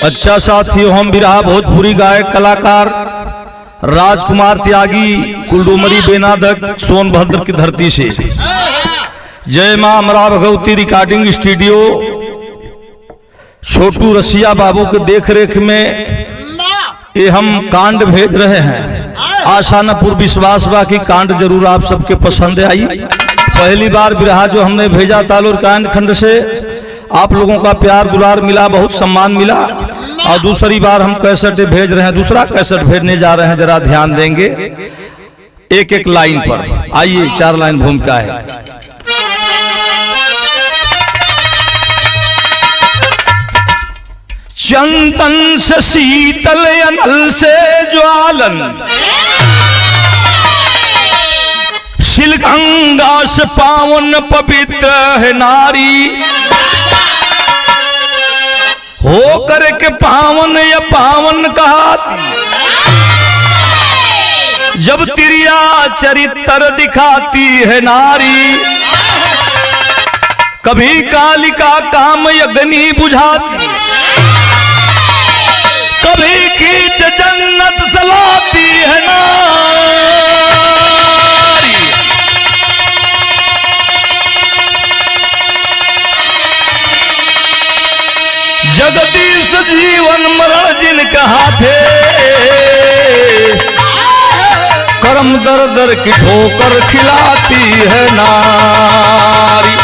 अच्छा साथियों, हम बिरहा भोजपुरी गायक कलाकार राजकुमार त्यागी कुलडुमरी बेनादक सोनभद्र की धरती से जय मां अमरा भगवती रिकॉर्डिंग स्टूडियो छोटू रसिया बाबू के देखरेख में ये हम कांड भेज रहे हैं। आशा न पूर्ण विश्वास बा कि कांड जरूर आप सबके पसंद आई। पहली बार बिरहा जो हमने भेजा तालुर कांड खंड से आप लोगों का प्यार दुलार मिला, बहुत सम्मान मिला। और दूसरी बार हम कैसेट भेज रहे हैं, दूसरा कैसेट भेजने जा रहे हैं, जरा ध्यान देंगे एक एक लाइन पर। आइए, 4 लाइन भूमिका है। चंदन से शीतल अनल से ज्वालन, शिल गंगा से पावन पवित्र है नारी, हो करके पावन या पावन कहती, जब तिरिया चरित्र दिखाती है नारी, कभी कालिका काम यज्ञनी बुझाती, कभी कीच जन्नत सलाती है नारी। जगदीश जीवन मरण जिनका हाथे, कर्म दर दर की ठोकर खिलाती है नारी।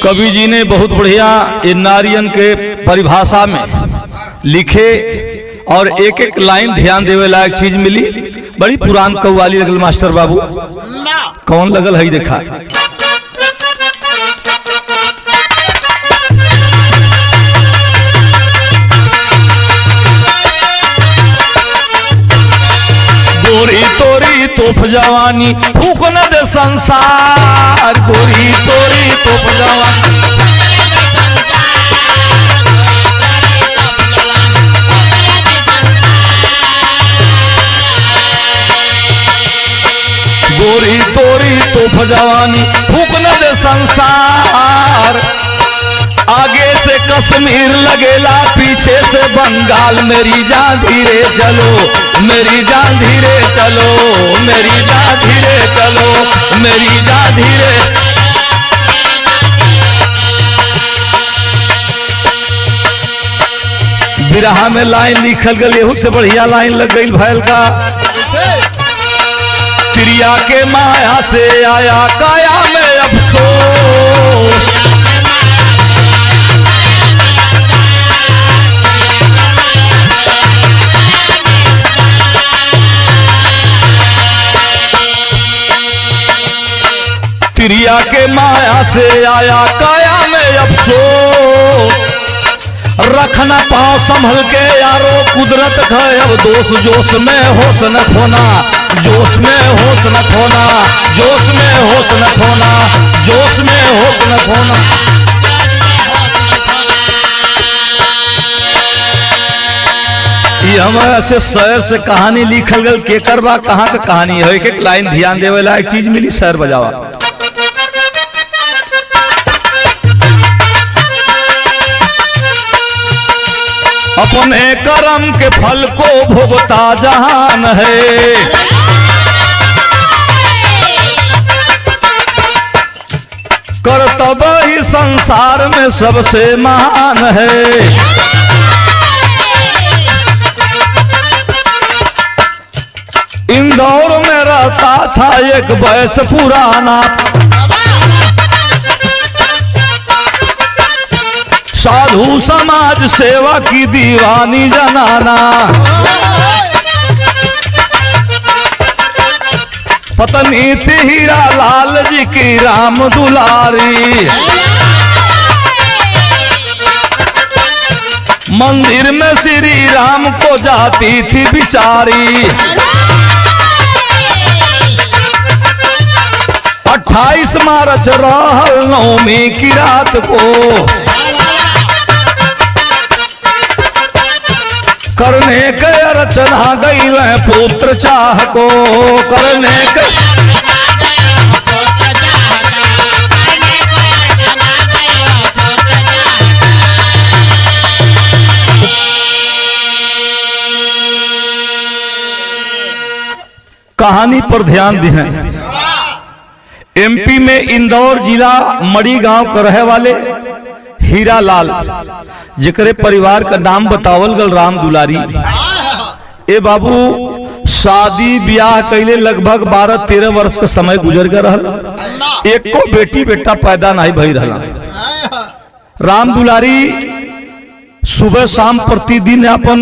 कवि जी ने बहुत बढ़िया इन नारियन के परिभाषा में लिखे और एक एक लाइन ध्यान देवे लायक चीज मिली। बड़ी पुरान कव्वाली लगल मास्टर बाबू, कौन लगल है देखा। गोरी तोरी तोप जवानी फूक न दे संसार, गोरी तोरी तोप जवानी, गोरी तोरी तोप जवानी फूक न दे संसार, आगे से कश्मीर लगेला पीछे से बंगाल, मेरी जान धीरे चलो, मेरी जान धीरे चलो, मेरी जान धीरे चलो, मेरी जान धीरे। बिरहा में लाइन लिखल गई, एहू से बढ़िया लाइन लग गई भैल का। तिरिया के माया से आया काया में अफसोस, तिरिया के माया से आया काया में अफसोस, रखना पाँव संभल के यारो कुदरत है अब दोष, जोश में होश न खोना, जोश में होश न खोना, जोश में होश न खोना, जोश में होश न खोना। ये हमारा से शहर से कहानी लिखल गल, केकर बा कहाँ का कहानी है, एक एक लाइन ध्यान देवे लायक चीज मिली। शहर बजावा। अपने कर्म के फल को भोगता जहान है, कर्तव्य ही संसार में सबसे महान है। इंदौर में रहता था एक वैश्य पुराना, साधु समाज सेवा की दीवानी जनाना, पत्नी थी हीरा लाल जी की राम दुलारी, मंदिर में श्री राम को जाती थी बिचारी, 28 मार्च रहल नवमी की रात को, करने के रचना गई वह पुत्र चाह को, करने के कहानी पर ध्यान दें। एमपी में इंदौर जिला मड़ी गांव के रहे वाले हीरा लाल, जिकरे परिवार का नाम बतावल गल राम दुलारी। ए बाबू शादी ब्याह कैले लगभग 12-13 वर्ष का समय गुजर गया रहल, एको बेटी बेटा पैदा नहीं भई रहला। राम दुलारी सुबह शाम प्रतिदिन अपन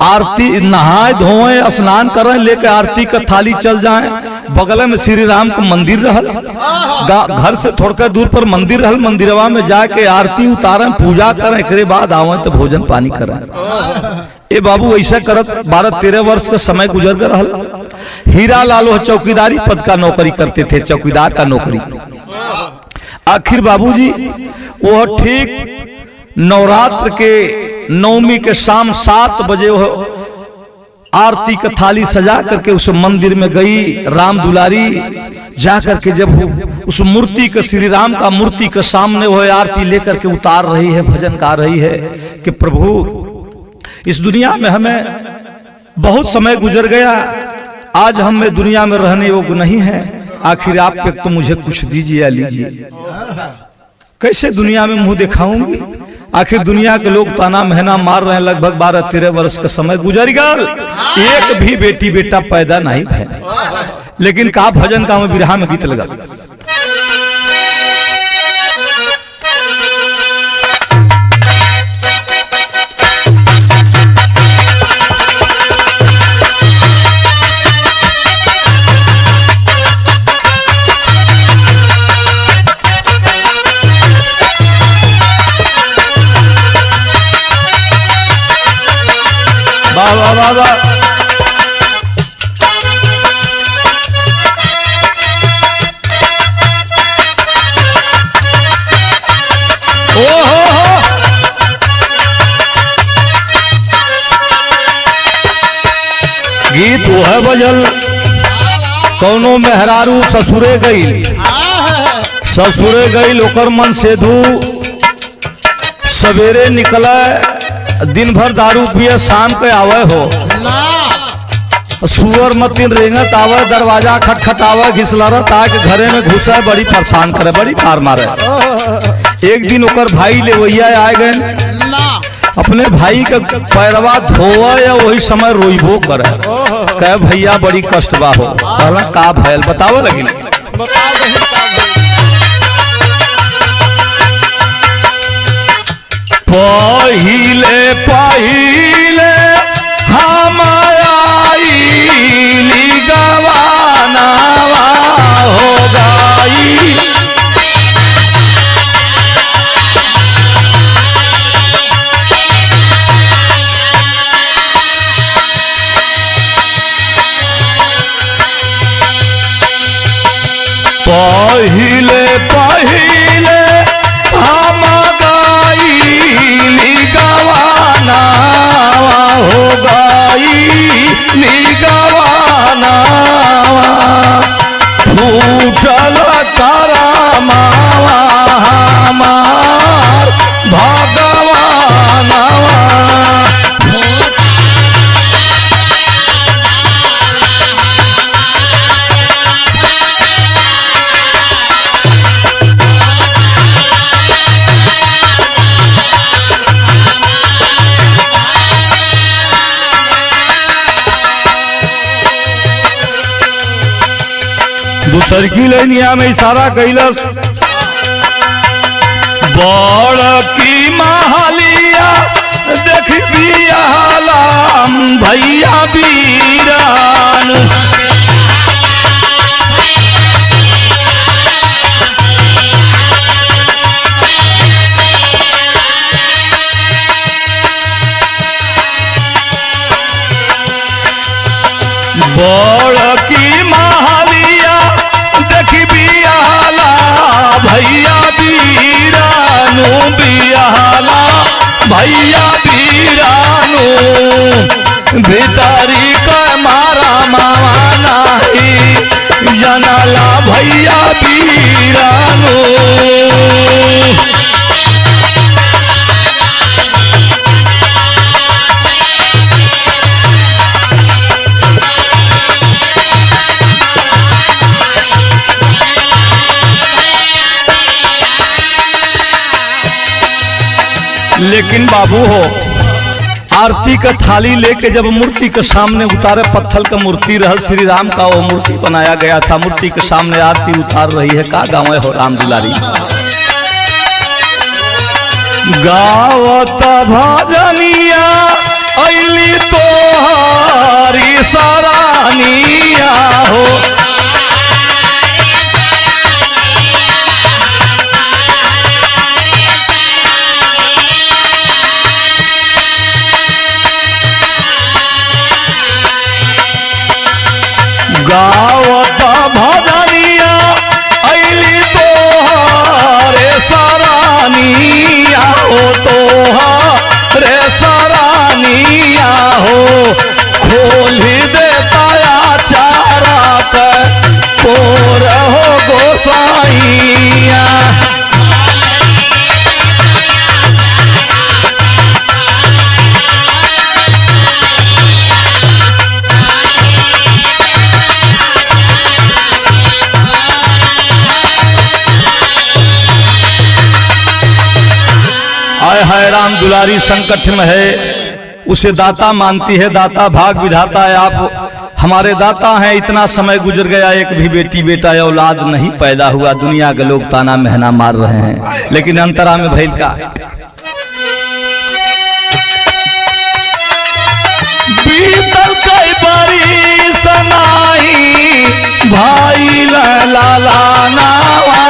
आरती नहाए धोए स्नान करें, लेके आरती का थाली चल जाए। बगल में श्री राम का मंदिर रहल, घर से थोड़ा दूर पर मंदिर रहल, मंदिरवा में जाके आरती उतारें, पूजा करें, एक बाद आवे तो भोजन पानी करें। ए बाबू ऐसा करत 12-13 वर्ष का समय गुजर कर रहल। हीरा लाल वह चौकीदारी पद का नौकरी करते थे, चौकीदार का नौकरी। आखिर बाबूजी वह ठीक नवरात्र के नवमी के शाम 7 बजे वह आरती का थाली सजा करके उस मंदिर में गई। राम दुलारी जाकर के जब उस मूर्ति का, श्री राम का मूर्ति के सामने वह आरती लेकर के उतार रही है, भजन गा रही है कि प्रभु इस दुनिया में हमें बहुत समय गुजर गया, आज हम में दुनिया में रहने योग्य नहीं है, आखिर आप एक तो मुझे कुछ दीजिए या लीजिए। कैसे दुनिया में मुंह दिखाऊंगी, आखिर दुनिया के लोग ताना महना मार रहे हैं। लगभग 12-13 वर्ष का समय गुजर गया, एक भी बेटी बेटा पैदा नहीं है। लेकिन का भजन का में बिरहा में गीत लगा। वाह वाह वाह, गीत वो है बजल। कौनो मेहरारू ससुरे गई, ससुरे गई ओकर मन सेधू, सवेरे निकला दिन भर दारू पिए, शाम के आवे हो सुअर मतीन रेंगत आवे, दरवाजा खटखटावे, घिसलरत आके घरे में घुसा, बड़ी परेशान करे, बड़ी मार मारे। एक दिन ओकर भाई ले वैया आए गए, अपने भाई के पैरवा धोवा या वही समय रोइबो करे, कहे भैया बड़ी कष्ट बा हो। कहला का भयल बताओ लगी। पहिले पहिले हम आईली गवानावा हो गई, पहिले पहिले हम हो गई गवाना, फूटल करमावा हमार भगवानवा। दूसरकी लैनिया में इशारा कैलस, बड़ की महलिया देख बियालाम भैया बीरान, बड़ की महलिया देख बियाला भैया बीरानू, बियाला भैया बीरानू। भीतरी का मारा मावाना ही जनाला भैया वीरानो। लेकिन बाबू हो, आरती का थाली लेके जब मूर्ति के सामने उतारे, पत्थर का मूर्ति रहल श्री राम का, वो मूर्ति बनाया गया था, मूर्ति के सामने आरती उतार रही है। का गाँव हो राम दुलारी? गावत भजनिया अली तोहारी सरानिया हो। गावत भजनिया अली तोहारे सरानिया हो, तोहारे सरानिया हो। खोली देता चारा का कोर हो गोसाइया। है राम दुलारी संकट में है, उसे दाता मानती है, दाता भाग विधाता है। आप हमारे दाता हैं। इतना समय गुजर गया, एक भी बेटी बेटा या औलाद नहीं पैदा हुआ। दुनिया के लोग ताना महना मार रहे हैं, लेकिन अंतरा में भइल का? बीतल कई बरिस नाही भाई लाला नावा।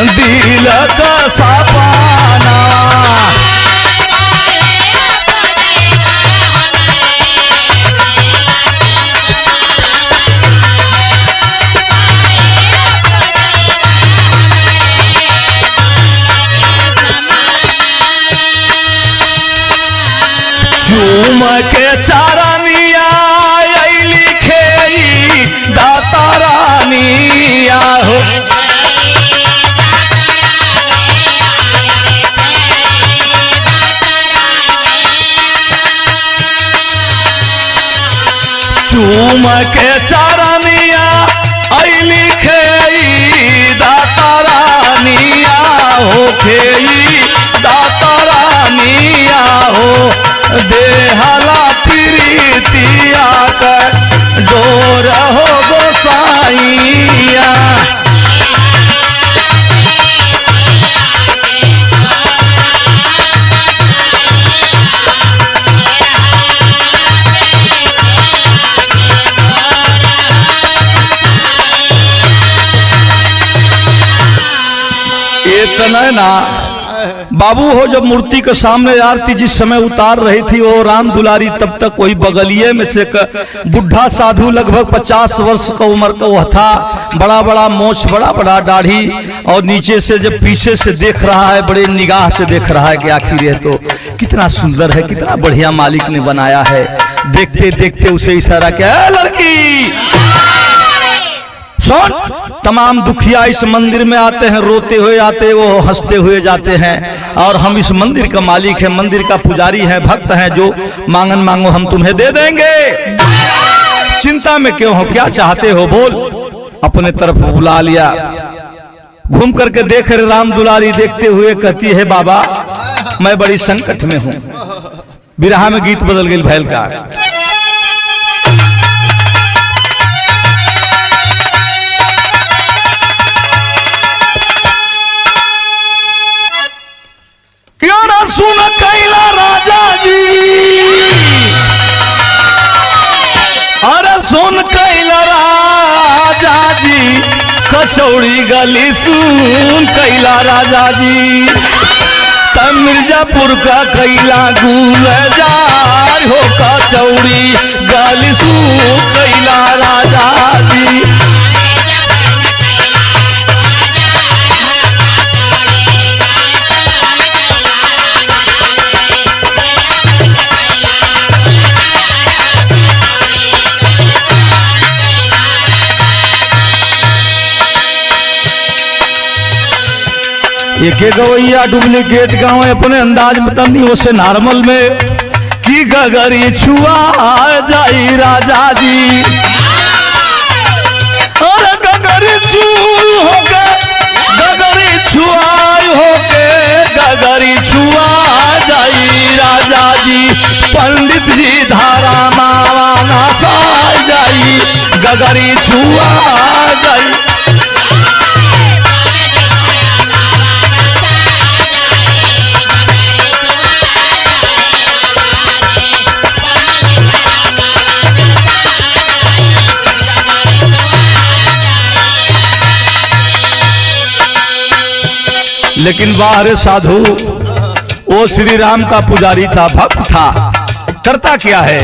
दिल का सपना चूम के चारनिया लिखे दाता रानिया हो। चूम के चारनिया लिखे दाता रानिया हो, खेई दाता रानिया हो। देहला प्रीतिया कर डोर हो गोसाइया। इतना ना बाबू हो, जब मूर्ति के सामने आरती जिस समय उतार रही थी, वो राम दुलारी तब तक कोई बगलिए में से बुढ़ा साधु लगभग 50 वर्ष का उम्र का वो था। बड़ा बड़ा मोछ, बड़ा बड़ा दाढ़ी, और नीचे से जब पीछे से देख रहा है, बड़े निगाह से देख रहा है कि आखिर ये तो कितना सुंदर है, कितना बढ़िया मालिक ने बनाया है। देखते देखते उसे इशारा किया, लड़की सुन। तमाम दुखिया इस मंदिर में आते हैं, रोते हुए आते, वो हंसते हुए जाते हैं, और हम इस मंदिर का मालिक है, मंदिर का पुजारी है, भक्त हैं। जो मांगन मांगो हम तुम्हें दे देंगे। चिंता में क्यों हो, क्या चाहते हो, बोल। अपने तरफ बुला लिया। घूम करके देख रहे राम दुलारी, देखते हुए कहती है, बाबा मैं बड़ी संकट में हूं। बिरहा में गीत बदल गई भैल का। सुन कैला राजा जी, अरे सुन कैला राजा जी, कचौड़ी गली सुन कैला राजा जी, तब मिर्जापुर का कैला गुलजार हो कचौड़ी गली सुन कैला राजा जी। एक गवैया डुप्लीकेट गाँव अपने अंदाज में तनी उसे नॉर्मल में की गगरी छुआ जाई राजा जी, अरे गगरी छुई होके गगरी छुआई होके गगरी छुआ जाई राजा जी, पंडित जी धारा मावा नासाई जाई गगरी छुआ जाई। लेकिन बाहर साधु वो श्री राम का पुजारी था, भक्त था, करता क्या है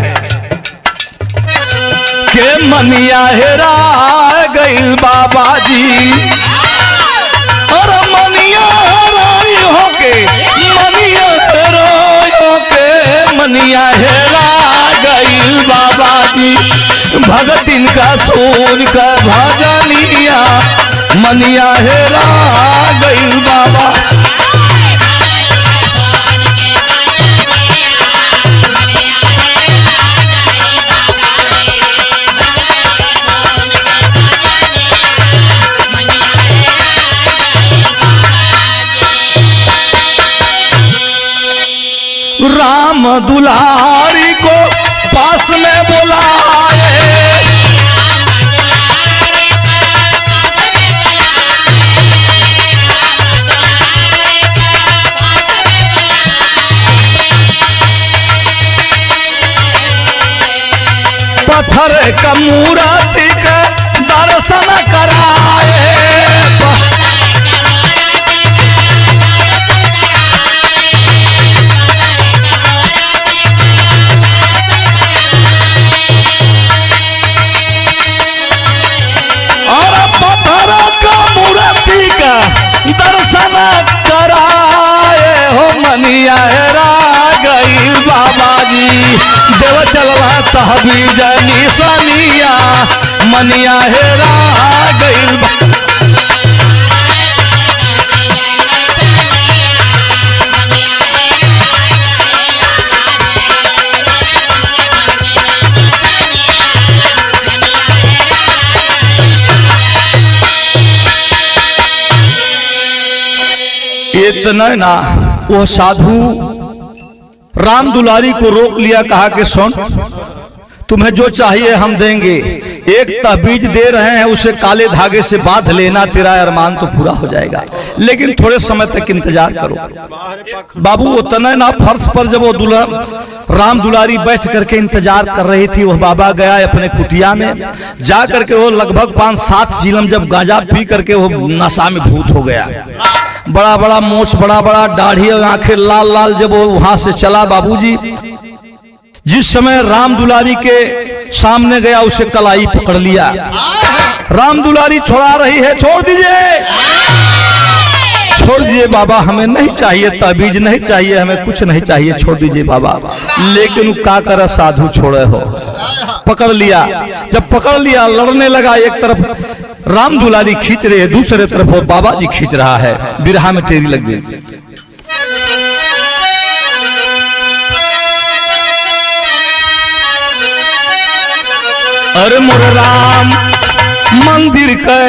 के मनिया हेरा गईल बाबा जी, और मनिया हेराई होके मनिया हेराई होके मनिया हेरा गईल बाबा जी, भगतिन का सोन का भजनिया मनिया हेरा गईल बाबा। राम दुलारी को पास में बुलाए, पत्थर का मूर्ति का दर्शन कराए, और पत्थर का मूर्ति का दर्शन कराए हो मनिया हेरा गईल बाबा जी, देव चलवा तहबीज निशानिया मनिया हेरा गईल। इतना ना वो साधु राम दुलारी को रोक लिया, कहा कि सुन तुम्हें जो चाहिए हम देंगे, एक तहबीज दे रहे हैं उसे काले धागे से बांध लेना, तेरा अरमान तो पूरा हो जाएगा, लेकिन थोड़े समय तक इंतजार करो। बाबू उतना ना फर्श पर जब वो राम दुलारी बैठ करके इंतजार कर रही थी, वह बाबा गया अपने कुटिया में, जा करके वो लगभग 5-7 चिलम जब गांजा पी करके वो नशा में भूत हो गया, बड़ा बड़ा मोछ, बड़ा बड़ा दाढ़ी और आंखें लाल लाल, जब वो वहां से चला बाबूजी, जिस समय राम दुलारी के सामने गया उसे कलाई पकड़ लिया, राम दुलारी छुड़ा रही है, छोड़ दीजिए छोड़ दीजिए बाबा, हमें नहीं चाहिए ताबीज, नहीं चाहिए हमें, कुछ नहीं चाहिए, छोड़ दीजिए बाबा। लेकिन क्या करे साधु, छोड़े हो, पकड़ लिया, जब पकड़ लिया लड़ने लगा, एक तरफ राम दुलारी खींच रहे, दूसरे तरफ वो बाबा जी खींच रहा है, बिरहा में टेरी लग गई। अरे मोरे राम मंदिर के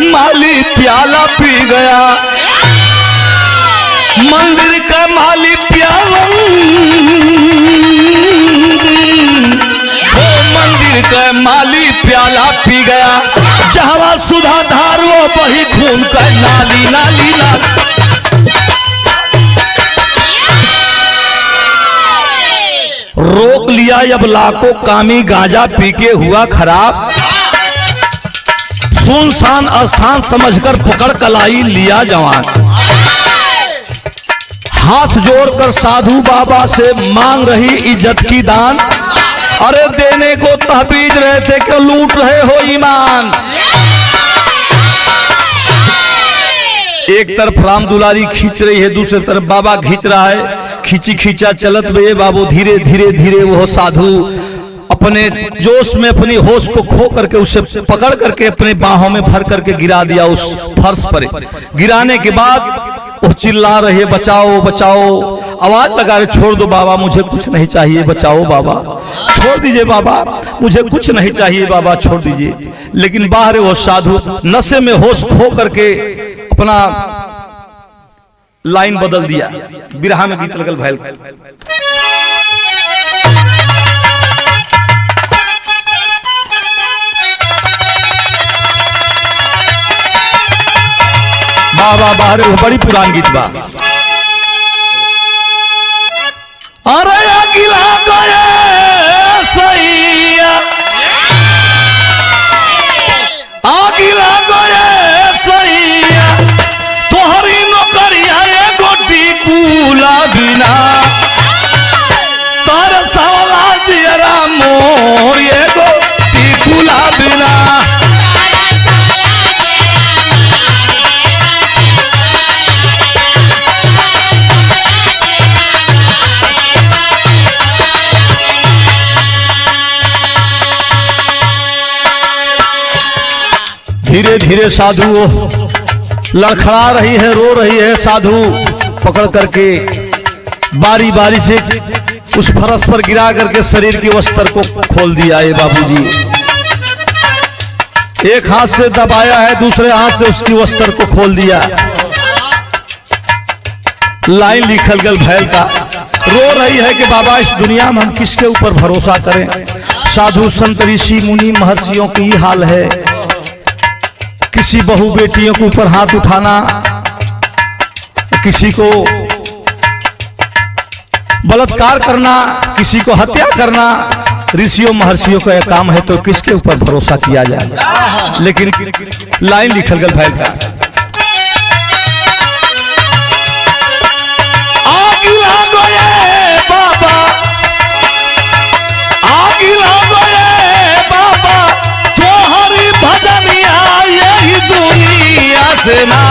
माली प्याला पी गया, मंदिर का माली प्याला, वो मंदिर का माली प्याला पी गया, जहाँ सुधा धार वो बही खून का नाली नाली नाली। रोक लिया, अब लाखों कामी गांजा पी के हुआ खराब, सुनसान स्थान समझकर पकड़ कलाई लिया जवान। हाथ जोड़कर साधु बाबा से मांग रही इज्जत की दान। अरे देने को तहबीज रहे थे कि लूट रहे हो ईमान। एक तरफ राम दुलारी खींच रही है, दूसरी तरफ बाबा खींच रहा है। खींची खींचा चलत बे बाबू, धीरे धीरे धीरे वो साधु अपने जोश में अपनी होश को खो करके उसे पकड़ करके अपने बाहों में भर करके गिरा दिया उस फर्श पर। गिराने के बाद वो चिल्ला रही है, बचाओ बचाओ। आवाज लगा रहे, छोड़ दो बाबा, मुझे कुछ नहीं चाहिए, बचाओ बाबा, छोड़ दीजिए बाबा, मुझे कुछ नहीं चाहिए बाबा, छोड़ दीजिए। लेकिन बाहर वो साधु नशे में होश खो करके अपना लाइन बदल दिया। बिरहा में गीत लगल भैल। बाबा बाहर बड़ी पुरान गीत बा। अरे अगिला गए सैया, अगिला गए सैया, तोहरी नौकरिया गोटी कूला बिना, तर साला जियरा मोर ये गोटी कूला बिना। धीरे धीरे साधु लड़खड़ा रही है, रो रही है। साधु पकड़ करके बारी बारी से उस फरस पर गिरा करके शरीर के वस्त्र को खोल दिया है बाबूजी। एक हाथ से दबाया है, दूसरे हाथ से उसकी वस्त्र को खोल दिया। लाइन लिखल गल भैल का। रो रही है कि बाबा इस दुनिया में हम किसके ऊपर भरोसा करें। साधु संत ऋषि मुनि महर्षियों की ही हाल है। किसी बहू बेटियों के ऊपर हाथ उठाना, किसी को बलात्कार करना, किसी को हत्या करना, ऋषियों महर्षियों का यह काम है, तो किसके ऊपर भरोसा किया जाए। लेकिन लाइन लिखल गल भैल का। आगिला गए बाबा, आगिला गए बाबा, तोहरी भजनिया यही दुनिया से ना।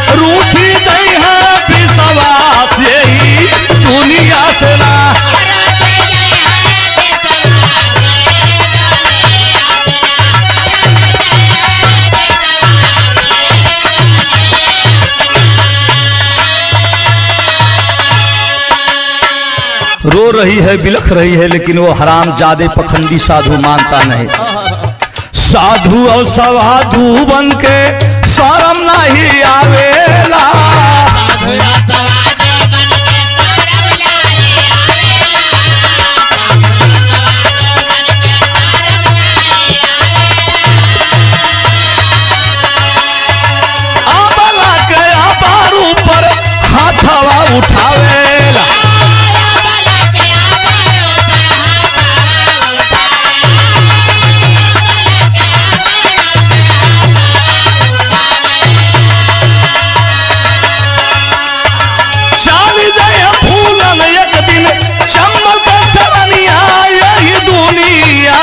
रूठी गई है विश्वास यही दुनिया से ना। रो रही है, बिलख रही है, लेकिन वो हराम जादे पखंडी साधु मानता नहीं। साधु और सवाधु बन के शर्म नहीं आवेला, अबला के अबारू पर हाथवा उठावेला।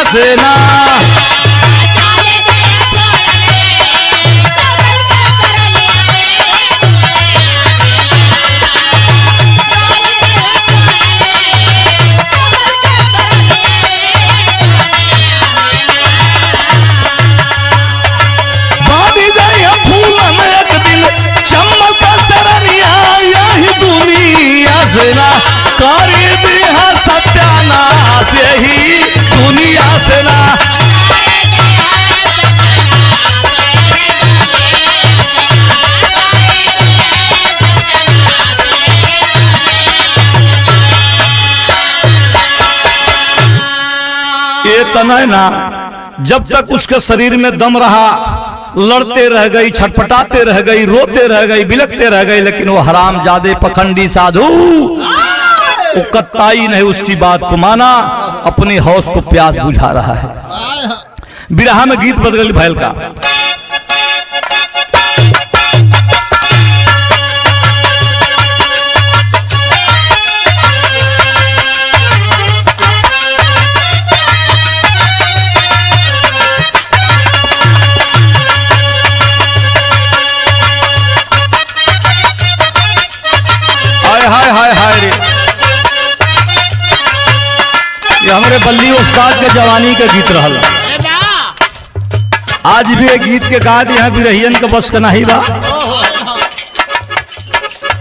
सेना बादी जाए फूलन एक दिन चमक सरनिया यही दुनिया सेना। करी दिया सत्यानाश यही दुनिया से ना। इतना ना, जब तक उसके शरीर में दम रहा लड़ते रह गई, छटपटाते रह गई, रोते रह गई, बिलखते रह गई, लेकिन वो हरामजादे पखंडी साधु वो कत्ताई नहीं उसकी बात को माना, अपनी हौस को प्यास बुझा रहा है। बिरहा में गीत बदल भैल का। हाय हाय हाय रे, ये हमारे बल्ली उस्ताद के जवानी का गीत रहल। आज भी एक गीत के गा दिया बिरहियन के बस का नहीं बा।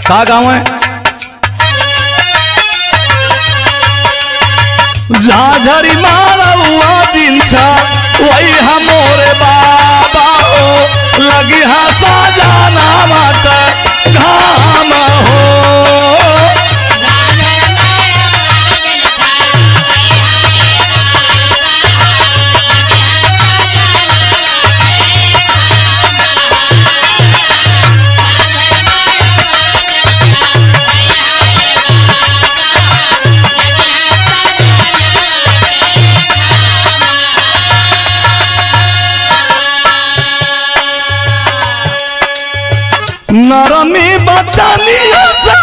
का गाँव है? झाझरी मारा हुआ दिन छा वही हमोरे बाबा हो, लगी हसा जाना माता घाम हो। नरमी बचानिया से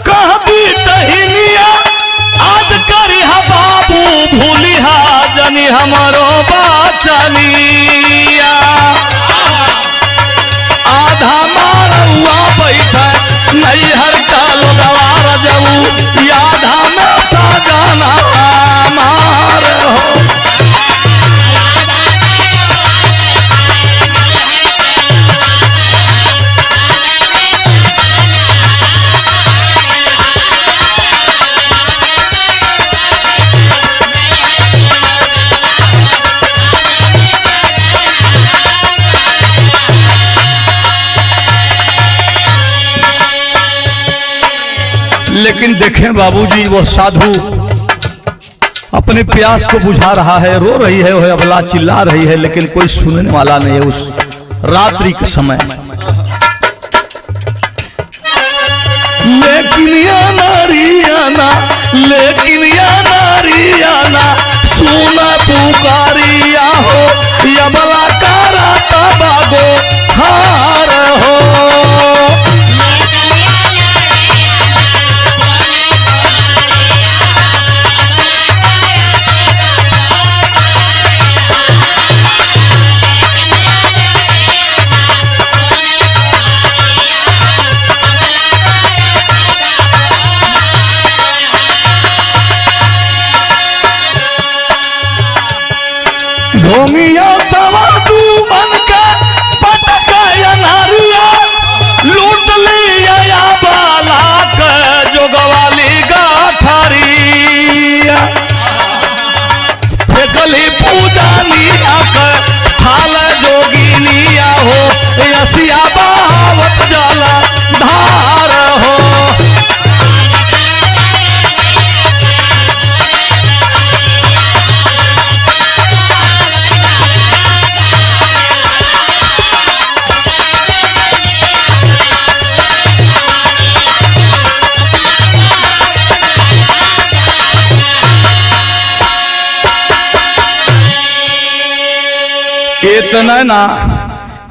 कहबी टहनिया, आज करिहा बाबू भूलिहा जनी हमरो बचनिया। आधा मारुआ बैठा नैहर चालो गवार जाऊ, आधा में सजाना मार हो। लेकिन देखें बाबूजी, वो साधु अपने प्यास को बुझा रहा है, रो रही है, वह अबला चिल्ला रही है, लेकिन कोई सुनने वाला नहीं है उस रात्रि के समय। लेकिन या नारियाना, लेकिन या नारियाना सुना पुकारिया हो, अबला कारा तबागो हार हो। धोमिया सवादू बनके पटकाया नारिया, लूट लिया या बाला के जोगवाली गाठरिया। फेकली पूजानिया के थाल जोगिनिया हो, यसिया बहावत जाला धार हो। इतना ना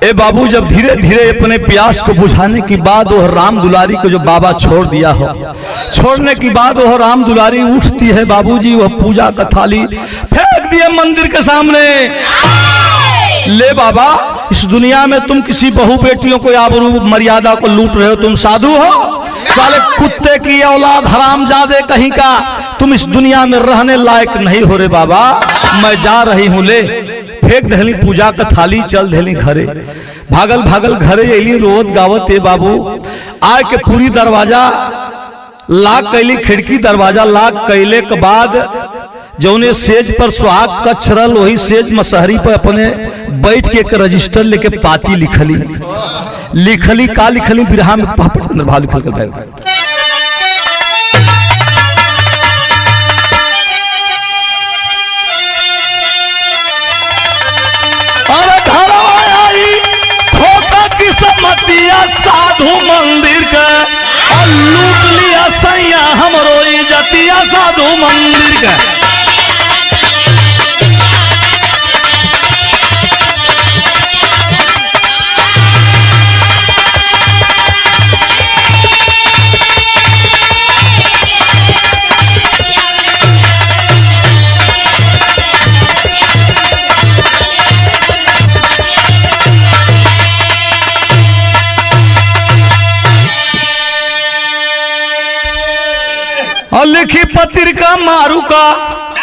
ए बाबू, जब धीरे धीरे अपने प्यास को बुझाने की बाद वह राम दुलारी को जो बाबा छोड़ दिया हो, छोड़ने की बाद वह राम दुलारी उठती है बाबूजी, वह पूजा का थाली फेंक दिए मंदिर के सामने। ले बाबा, इस दुनिया में तुम किसी बहू बेटियों को आबरू मर्यादा को लूट रहे हो, तुम साधु हो? साले कुत्ते की औलाद, हरामजादे कहीं का, तुम इस दुनिया में रहने लायक नहीं हो रे बाबा। मैं जा रही हूँ, ले फेंक दहली पूजा का थाली, चल दहली घरे। भागल भागल घरे अली रोत गावत ए बाबू। आय के पूरी दरवाजा लाक कैली, खिड़की दरवाजा लाक कैले के बाद जौने सेज पर सुहाग कच्छ रल, वही सेज मसहरी पर अपने बैठ के एक रजिस्टर लेके पाती लिखली। लिखली का लिखली? बिरहा में पापड़ अंदर भाव लिखल कर पतिया साधु मंदिर के और लूट लिया सैया हमरो इज्जतिया साधु मंदिर के। और लिखी पत्रिका मारू का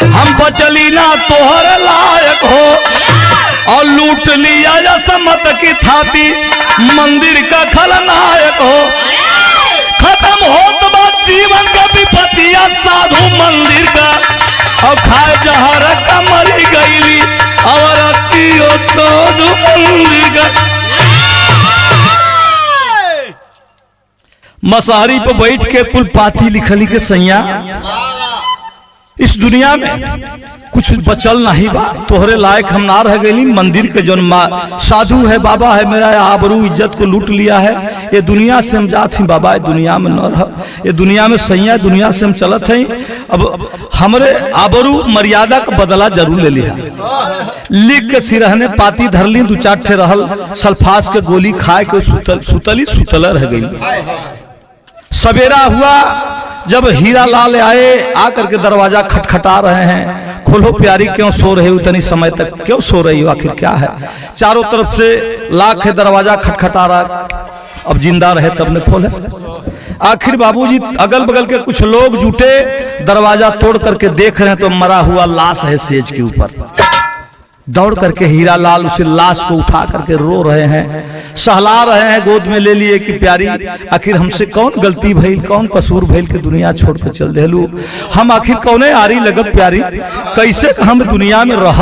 हम बचली ना तोहर लायक हो और लूट लिया समत की थाती मंदिर का खलनायक हो। खत्म हो तो बात जीवन का विपतिया साधु मंदिर का और खाए जहर का मरी गईली और अतियो साधु मंदिर का। मसारी पे बैठ के कुल पाती लिखली के सैया इस दुनिया में कुछ बचल नहीं बा, तोहरे लायक हम ना रह गई। मंदिर के जौन साधु है बाबा है मेरा आबरू इज्जत को लूट लिया है, ये दुनिया से हम जात ही बाबा, ये दुनिया में न रह, ये दुनिया में सैया दुनिया से हम चलत हैं। अब हमरे आबरू मर्यादा का बदला जरूर ले लिया। लिख के सिरहने पाती धर ली, दो चार ठे रहल सल्फास के गोली खाए के सुतल रह गई। सवेरा हुआ जब हीरा लाल आए आकर के दरवाजा खटखटा रहे हैं, खोलो प्यारी क्यों सो रहे हो, इतनी समय तक क्यों सो रही हो, आखिर क्या है। चारों तरफ से लाख है दरवाजा खटखटा रहा, अब जिंदा रहे तब ने खोले। आखिर बाबूजी अगल बगल के कुछ लोग जुटे, दरवाजा तोड़ करके देख रहे हैं तो मरा हुआ लाश है सेज के ऊपर। दौड़ करके हीरा लाल उसे लाश को उठा करके रो रहे हैं, सहला रहे हैं, गोद में ले लिए कि प्यारी आखिर हमसे कौन गलती भइल, कौन कसूर भइल के दुनिया छोड़ कर चल देलू, हम आखिर कौने आरी लगत प्यारी, कैसे हम दुनिया में रह।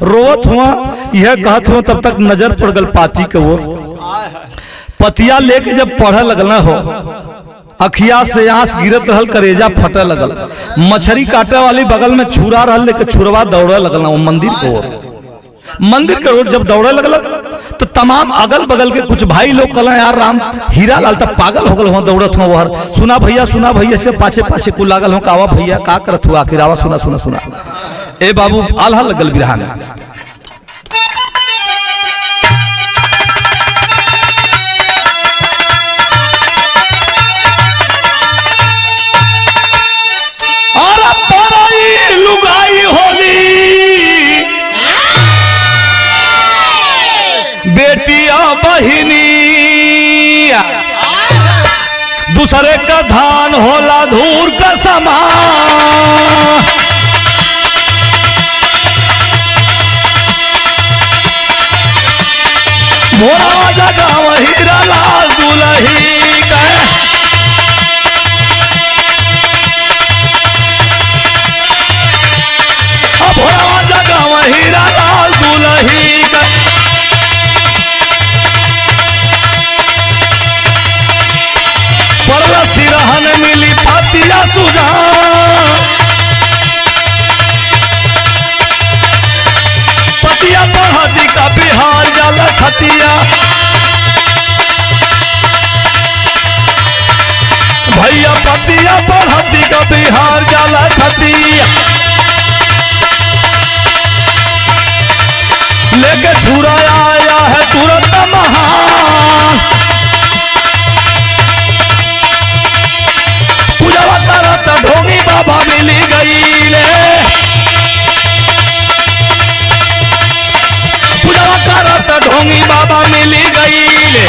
रोवत हुआ यह कहत हुआ तब तक नजर पड़ गल पाती के वो पतिया लेके जब पढ़े लगना हो, अखिया से आंस गिरत रहल, करेजा फटे लगल। मछली काटे वाली बगल में छुरा रहल, लेके छुरवा दौड़े लगल वो मंदिर को। मंदिर के रोड जब दौड़े लगल तो तमाम अगल बगल के कुछ भाई लोग कल यार राम हीरा लाल तब पागल हो गल हो, दौड़त हो वहर, सुना भैया से पाछे पाछे कुल लागल हो, कावा भैया का करत हुआ, आखिर आवा सुना सुना सुना। ए बाबू आल्हा लगल बिरहा में। लुगाई होली बेटिया बहिनी दूसरे का धान होला धूर का समान। भोला जगा हीरा लाल दुलही का भोला जगा हीरा लाल दुलही का। परला सिरहन मिली पातिया सुजा, पतिया पढ़ती का बिहार जाला छतिया, भैया पतिया पढ़ती का बिहार जाला छतिया। लेके छुरा आया है तुरंत महान, पूजा करत ढोंगी बाबा मिली गई ले, पूजा करत ढोंगी बाबा मिली गई ले।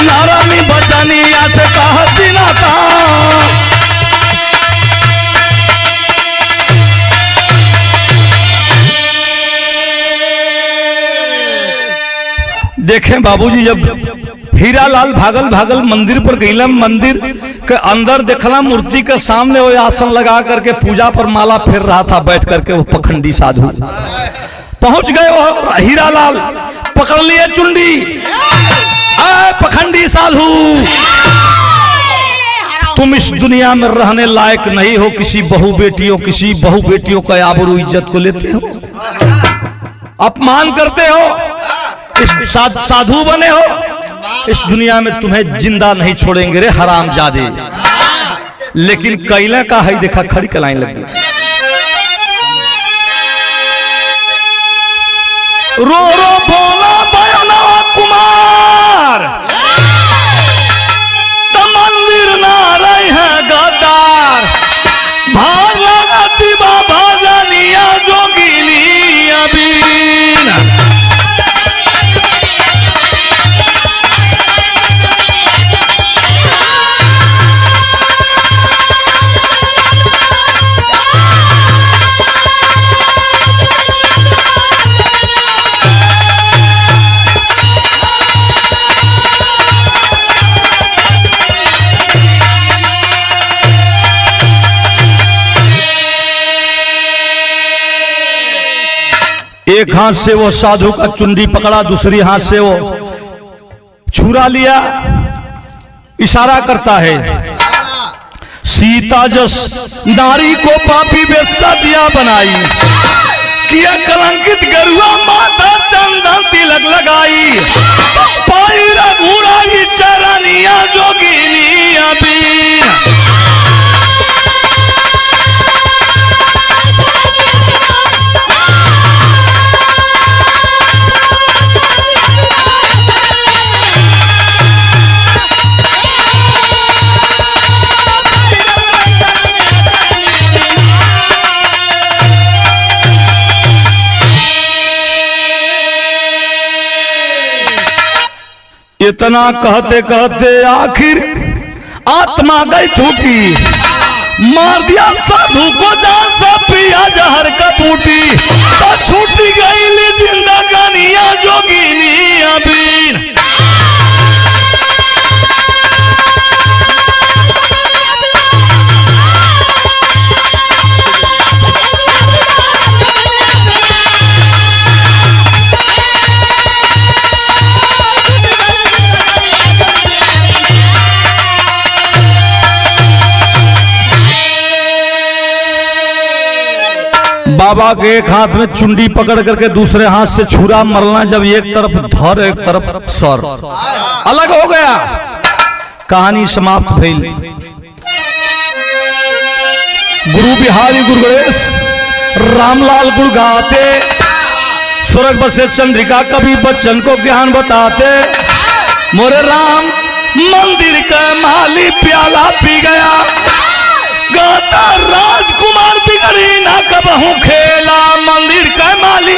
नारानी बचनिया से कहा सिनाता, देखें बाबूजी जब हीरा लाल भागल भागल मंदिर पर गईला, मंदिर के अंदर देखला मूर्ति के सामने वो आसन लगा करके पूजा पर माला फेर रहा था बैठ करके वो पखंडी साधु। पहुंच गए वो हीरा लाल, पकड़ लिए चुंडी, पखंडी साधु तुम इस दुनिया में रहने लायक नहीं हो, किसी बहु बेटियों का आबरू इज्जत को लेते हो। अपमान करते हो, इस साधु बने हो, इस दुनिया में तुम्हें जिंदा नहीं छोड़ेंगे रे हरामजादे। लेकिन कैला का है देखा खड़ी कलाइन लगी। रो रो बोला बयाना कुमार, मंदिर ना रही है गद्दार, भार लगाती बाबा जानिया जोगिनी अबीन। एक हाथ से वो साधु का चुंडी पकड़ा, दूसरी हाथ से वो छुरा लिया, इशारा करता है सीता जस नारी को पापी बेस्सा दिया बनाई, किया कलंकित गरुआ माथा चंदन तिलक लगाई, पाई रघुराई चरनिया जोगिनी अबीन। इतना कहते कहते आखिर आत्मा गई छूटी, मार दिया साधु को जान सा पिया जहर का टूटी, तो छूटी गई ली जिंदगानिया जोगिनी अबीन। बाबा के एक हाथ में चुंडी पकड़ करके दूसरे हाथ से छुरा मरना, जब एक तरफ धर एक तरफ सर, अलग हो गया, कहानी समाप्त भइल। गुरु बिहारी गुरु गणेश रामलाल गुरु गाते, स्वर्ग बसे चंद्रिका कभी बच्चन को ज्ञान बताते, मोरे राम मंदिर का माली प्याला पी गया, गाता राजकुमार बिगड़ी ना कबहू खेला, मंदिर का माली